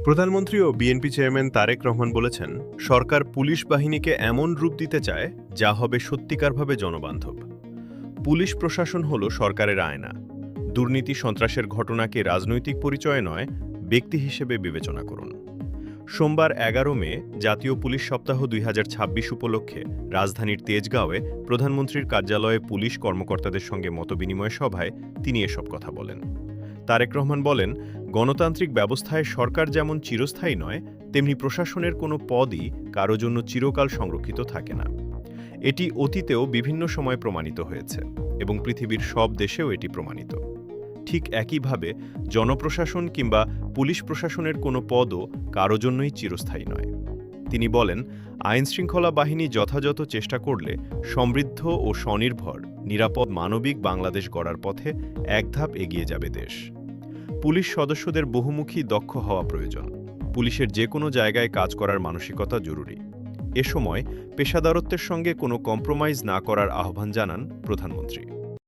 প্রধানমন্ত্রী ও BNP chairman Tarique Rahman বলেছেন, সরকার police বাহিনীকে এমন রূপ দিতে চায় যা হবে সত্যিকারভাবে জনবান্ধব। পুলিশ প্রশাসন হল সরকারের আয়না। দুর্নীতি সন্ত্রাসের ঘটনাকে রাজনৈতিক পরিচয় নয়, ব্যক্তি হিসেবে বিবেচনা করুন। সোমবার ১১ মে জাতীয় পুলিশ সপ্তাহ ২০২৬ উপলক্ষে রাজধানীর তেজগাঁওয়ে প্রধানমন্ত্রীর কার্যালয়ে পুলিশ কর্মকর্তাদের সঙ্গে মতবিনিময় সভায় তিনি এসব কথা বলেন। তারেক রহমান বলেন, গণতান্ত্রিক ব্যবস্থায় সরকার যেমন চিরস্থায়ী নয়, তেমনি প্রশাসনের কোনো পদই কারো জন্য চিরকাল সংরক্ষিত থাকে না। এটি অতীতেও বিভিন্ন সময় প্রমাণিত হয়েছে এবং পৃথিবীর সব দেশেও এটি প্রমাণিত। ঠিক একইভাবে জনপ্রশাসন কিংবা পুলিশ প্রশাসনের কোনো পদও কারো জন্যই চিরস্থায়ী নয়। তিনি বলেন, আইনশৃঙ্খলা বাহিনী যথাযথ চেষ্টা করলে সমৃদ্ধ ও স্বনির্ভর, নিরাপদ মানবিক বাংলাদেশ গড়ার পথে এক ধাপ এগিয়ে যাবে দেশ। পুলিশ সদস্যদের বহুমুখী দক্ষ হওয়া প্রয়োজন। পুলিশের যে কোনো জায়গায় কাজ করার মানসিকতা জরুরি। এ সময় পেশাদারত্বের সঙ্গে কোনো কম্প্রোমাইজ না করার আহ্বান জানান প্রধানমন্ত্রী।